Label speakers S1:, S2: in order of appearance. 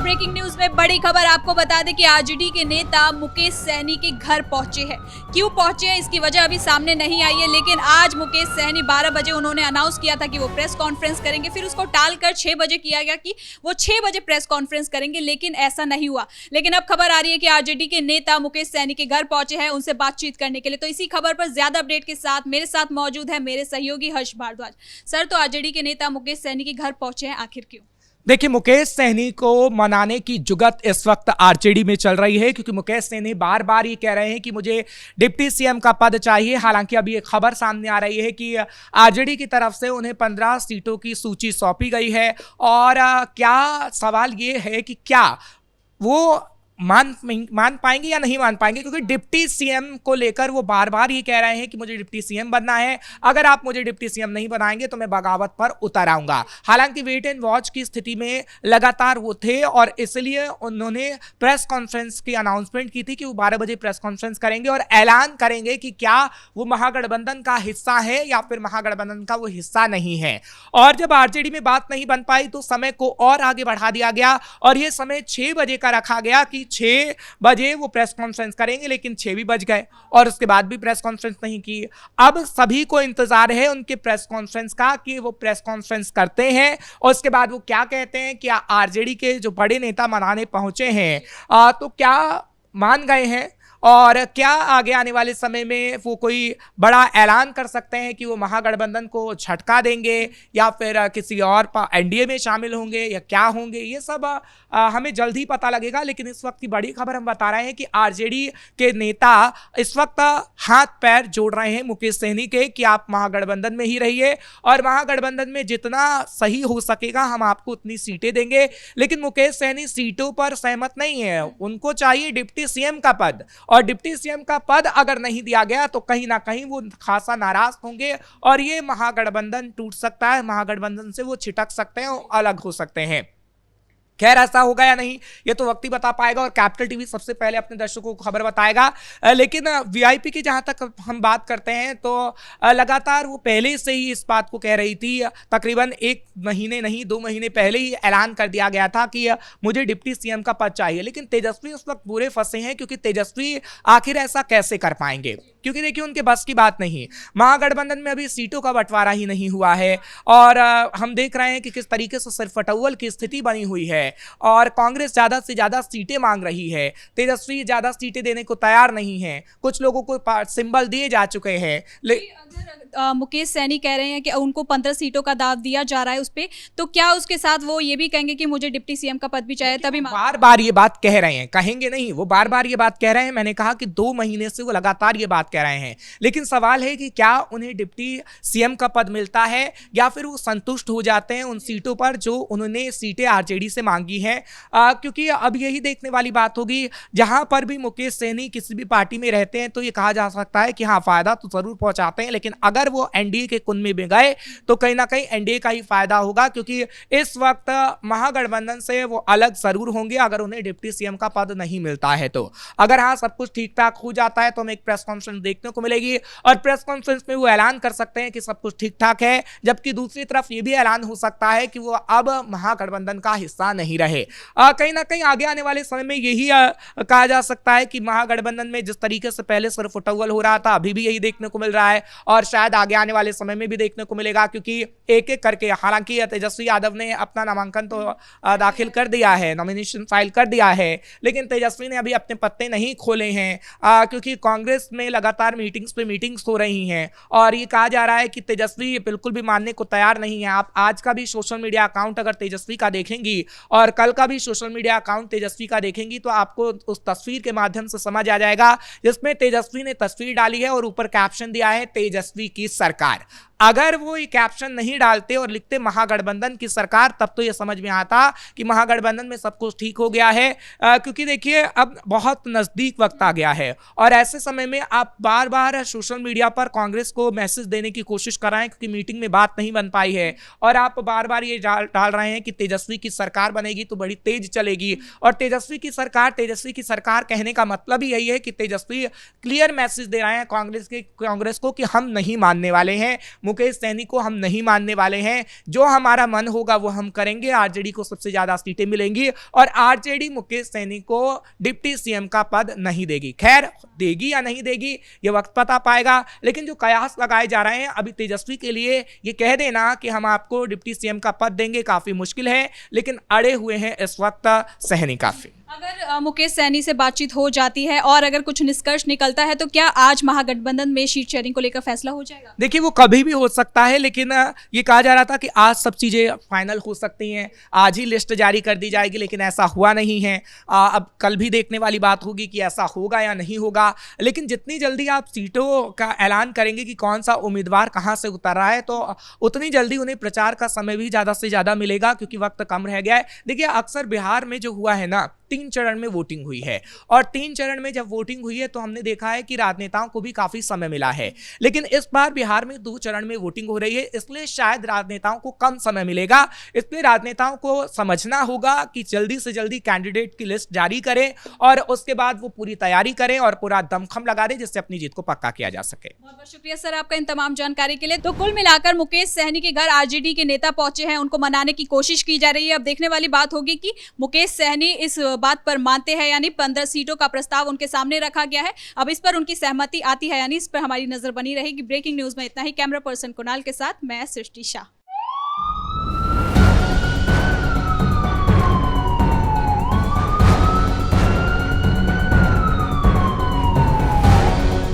S1: Breaking news में बड़ी खबर आपको बता दें कि आरजेडी के नेता मुकेश सहनी के घर पहुंचे हैं। क्यों पहुंचे हैं इसकी वजह अभी सामने नहीं आई है, लेकिन आज मुकेश सहनी 12 बजे उन्होंने अनाउंस किया था कि वो प्रेस कॉन्फ्रेंस करेंगे, फिर उसको टालकर 6 बजे किया गया कि वो 6 बजे प्रेस कॉन्फ्रेंस करेंगे, लेकिन ऐसा नहीं हुआ। लेकिन अब खबर आ रही है कि आरजेडी के नेता मुकेश सहनी के घर पहुंचे हैं उनसे बातचीत करने के लिए। तो इसी खबर पर ज्यादा अपडेट के साथ मेरे साथ मौजूद है मेरे सहयोगी हर्ष भारद्वाज। सर, तो आरजेडी के नेता मुकेश सहनी के घर पहुंचे हैं, आखिर क्यों?
S2: देखिए, मुकेश सहनी को मनाने की जुगत इस वक्त आरजेडी में चल रही है, क्योंकि मुकेश सहनी बार बार ये कह रहे हैं कि मुझे डिप्टी सीएम का पद चाहिए। हालांकि अभी एक खबर सामने आ रही है कि आरजेडी की तरफ से उन्हें 15 सीटों की सूची सौंपी गई है। और क्या सवाल ये है कि क्या वो मान पाएंगे या नहीं मान पाएंगे, क्योंकि डिप्टी सीएम को लेकर वो बार बार ये कह रहे हैं कि मुझे डिप्टी सीएम बनना है, अगर आप मुझे डिप्टी सीएम नहीं बनाएंगे तो मैं बगावत पर उतर आऊंगा। हालांकि वेट एंड वॉच की स्थिति में लगातार वो थे और इसलिए उन्होंने प्रेस कॉन्फ्रेंस की अनाउंसमेंट की थी कि वो 12 बजे प्रेस कॉन्फ्रेंस करेंगे और ऐलान करेंगे कि क्या वो महागठबंधन का हिस्सा है या फिर महागठबंधन का वो हिस्सा नहीं है। और जब आरजेडी में बात नहीं बन पाई तो समय को और आगे बढ़ा दिया गया और ये समय 6 बजे का रखा गया कि 6 बजे वो प्रेस कॉन्फ्रेंस करेंगे, लेकिन 6 भी बज गए और उसके बाद भी प्रेस कॉन्फ्रेंस नहीं की। अब सभी को इंतजार है उनके प्रेस कॉन्फ्रेंस का कि वो प्रेस कॉन्फ्रेंस करते हैं और उसके बाद वो क्या कहते हैं। क्या आरजेडी के जो बड़े नेता मनाने पहुंचे हैं तो क्या मान गए हैं और क्या आगे आने वाले समय में वो कोई बड़ा ऐलान कर सकते हैं कि वो महागठबंधन को झटका देंगे या फिर किसी और एनडीए में शामिल होंगे या क्या होंगे, ये सब हमें जल्द ही पता लगेगा। लेकिन इस वक्त की बड़ी खबर हम बता रहे हैं कि आरजेडी के नेता इस वक्त हाथ पैर जोड़ रहे हैं मुकेश सहनी के कि आप महागठबंधन में ही रहिए और महागठबंधन में जितना सही हो सकेगा हम आपको उतनी सीटें देंगे। लेकिन मुकेश सहनी सीटों पर सहमत नहीं है, उनको चाहिए डिप्टी सीएम का पद और डिप्टी सीएम का पद अगर नहीं दिया गया तो कहीं ना कहीं वो खासा नाराज होंगे और ये महागठबंधन टूट सकता है, महागठबंधन से वो छिटक सकते हैं और अलग हो सकते हैं। खैर, ऐसा होगा या नहीं ये तो वक्त ही बता पाएगा और कैपिटल टीवी सबसे पहले अपने दर्शकों को खबर बताएगा। लेकिन वीआईपी की जहां तक हम बात करते हैं तो लगातार वो पहले से ही इस बात को कह रही थी, तकरीबन 1 महीने नहीं 2 महीने पहले ही ऐलान कर दिया गया था कि मुझे डिप्टी सीएम का पद चाहिए। लेकिन तेजस्वी उस वक्त बुरे फंसे हैं, क्योंकि तेजस्वी आखिर ऐसा कैसे कर पाएंगे, क्योंकि देखिए उनके बस की बात नहीं। महागठबंधन में अभी सीटों का बंटवारा ही नहीं हुआ है और हम देख रहे हैं कि किस तरीके से सिरफटौल की स्थिति बनी हुई है और कांग्रेस ज्यादा से ज्यादा सीटें मांग रही है, तेजस्वी ज्यादा सीटें देने को तैयार नहीं है, कुछ लोगों को सिंबल दिए जा चुके हैं।
S1: मुकेश सहनी कह रहे हैं कि उनको 15 सीटों का दाव दिया जा रहा है उस पे, तो क्या उसके साथ वो ये भी कहेंगे कि मुझे डिप्टी सीएम का पद भी चाहिए? तभी
S2: बार बार ये बात कह रहे हैं, कहेंगे नहीं, वो बार बार ये बात कह रहे हैं। मैंने कहा कि 2 महीने से वो लगातार ये बात कह रहे हैं। लेकिन सवाल है कि क्या उन्हें डिप्टी सीएम का पद मिलता है या फिर वो संतुष्ट हो जाते हैं उन सीटों पर जो उन्होंने सीटें आरजेडी से मांगी हैं। क्योंकि अब यही देखने वाली बात होगी, जहां पर भी मुकेश सहनी किसी भी पार्टी में रहते हैं तो ये कहा जा सकता है कि हाँ, फायदा तो जरूर पहुंचाते हैं, लेकिन अगर वो एनडीए के कुन में गए तो कहीं ना कहीं एनडीए का ही फायदा होगा, क्योंकि इस वक्त महागठबंधन से वो अलग जरूर होंगे अगर उन्हें डिप्टी सीएम का पद नहीं मिलता है। तो अगर हाँ सब कुछ ठीक ठाक हो जाता है तो हमें एक प्रेस कॉन्फ्रेंस देखने को मिलेगी और प्रेस कॉन्फ्रेंस में वो ऐलान कर सकते हैं कि सब कुछ ठीक ठाक है, जबकि दूसरी तरफ ये भी ऐलान हो सकता है कि वो अब महागठबंधन का हिस्सा नहीं रहे। कहीं ना कहीं आगे आने वाले समय में यही कहा जा सकता है कि महागठबंधन में जिस तरीके से पहले सिरफटौल हो रहा था अभी भी यही देखने को मिल रहा है और शायद आगे आने वाले समय में भी देखने को मिलेगा, क्योंकि एक एक करके, हालांकि तेजस्वी यादव ने अपना नामांकन तो दाखिल कर दिया है, नॉमिनेशन फाइल कर दिया है, लेकिन तेजस्वी ने अभी अपने पत्ते नहीं खोले हैं क्योंकि कांग्रेस में लगातार मीटिंग्स पे मीटिंग्स हो रही हैं और ये कहा जा रहा है कि तेजस्वी बिल्कुल भी मानने को तैयार नहीं है। आप आज का भी सोशल मीडिया अकाउंट अगर तेजस्वी का देखेंगी और कल का भी सोशल मीडिया अकाउंट तेजस्वी का देखेंगी तो आपको उस तस्वीर के माध्यम से समझ आ जाएगा, जिसमें तेजस्वी ने तस्वीर डाली है और ऊपर कैप्शन दिया है तेजस्वी की सरकार। अगर वो ये कैप्शन नहीं डालते और लिखते महागठबंधन की सरकार, तब तो ये समझ में आता कि महागठबंधन में सब कुछ ठीक हो गया है। क्योंकि देखिए अब बहुत नजदीक वक्त आ गया है और ऐसे समय में आप बार बार सोशल मीडिया पर कांग्रेस को मैसेज देने की कोशिश कर रहे हैं, क्योंकि मीटिंग में बात नहीं बन पाई है और आप बार बार ये डाल रहे हैं कि तेजस्वी की सरकार बनेगी तो बड़ी तेज चलेगी और तेजस्वी की सरकार कहने का मतलब ही यही है कि तेजस्वी क्लियर मैसेज दे रहे हैं कांग्रेस को कि हम नहीं मानने वाले हैं, मुकेश सैनी को हम नहीं मानने वाले हैं। जो हमारा मन होगा वो हम करेंगे। आरजेडी को सबसे ज्यादा सीटें मिलेंगी और आरजेडी मुकेश सैनी को डिप्टी सीएम का पद नहीं देगी। खैर, देगी या नहीं देगी ये वक्त पता पाएगा, लेकिन जो कयास लगाए जा रहे हैं अभी तेजस्वी के लिए ये कह देना कि हम आपको डिप्टी सीएम का पद देंगे काफी मुश्किल है, लेकिन अड़े हुए हैं इस वक्त सहनी काफी।
S1: अगर मुकेश सैनी से बातचीत हो जाती है और अगर कुछ निष्कर्ष निकलता है तो क्या आज महागठबंधन में सीट शेयरिंग को लेकर फैसला हो जाएगा?
S2: देखिए, वो कभी भी हो सकता है, लेकिन ये कहा जा रहा था कि आज सब चीजें फाइनल हो सकती हैं, आज ही लिस्ट जारी कर दी जाएगी, लेकिन ऐसा हुआ नहीं है। अब कल भी देखने वाली बात होगी कि ऐसा होगा या नहीं होगा। लेकिन जितनी जल्दी आप सीटों का ऐलान करेंगे कि कौन सा उम्मीदवार कहां से उतर रहा है, तो उतनी जल्दी उन्हें प्रचार का समय भी ज्यादा से ज्यादा मिलेगा, क्योंकि वक्त कम रह गया है। देखिए, अक्सर बिहार में जो हुआ है ना, 3 चरण में वोटिंग हुई है और 3 चरण में जब वोटिंग हुई है तो हमने देखा है कि राजनेताओं को भी काफी समय मिला है। लेकिन इस बार बिहार में 2 चरण में वोटिंग हो रही है, इसलिए शायद राजनेताओं को कम समय मिलेगा। इसलिए राजनेताओं को समझना होगा कि जल्दी से जल्दी कैंडिडेट की लिस्ट जारी करें और उसके बाद वो पूरी तैयारी करें और पूरा दमखम लगा दें, जिससे अपनी जीत को पक्का किया जा सके।
S1: बहुत बहुत शुक्रिया सर आपका इन तमाम जानकारी के लिए। तो कुल मिलाकर मुकेश सहनी के घर आरजेडी के नेता पहुंचे हैं, उनको मनाने की कोशिश की जा रही है। अब देखने वाली बात होगी कि मुकेश सहनी इस बात पर मानते हैं, यानी 15 सीटों का प्रस्ताव उनके सामने रखा गया है। अब इस पर उनकी सहमति आती है यानी इस पर हमारी नजर बनी रहेगी। ब्रेकिंग न्यूज में इतना ही। कैमरा पर्सन कुणाल के साथ मैं सृष्टि शाह।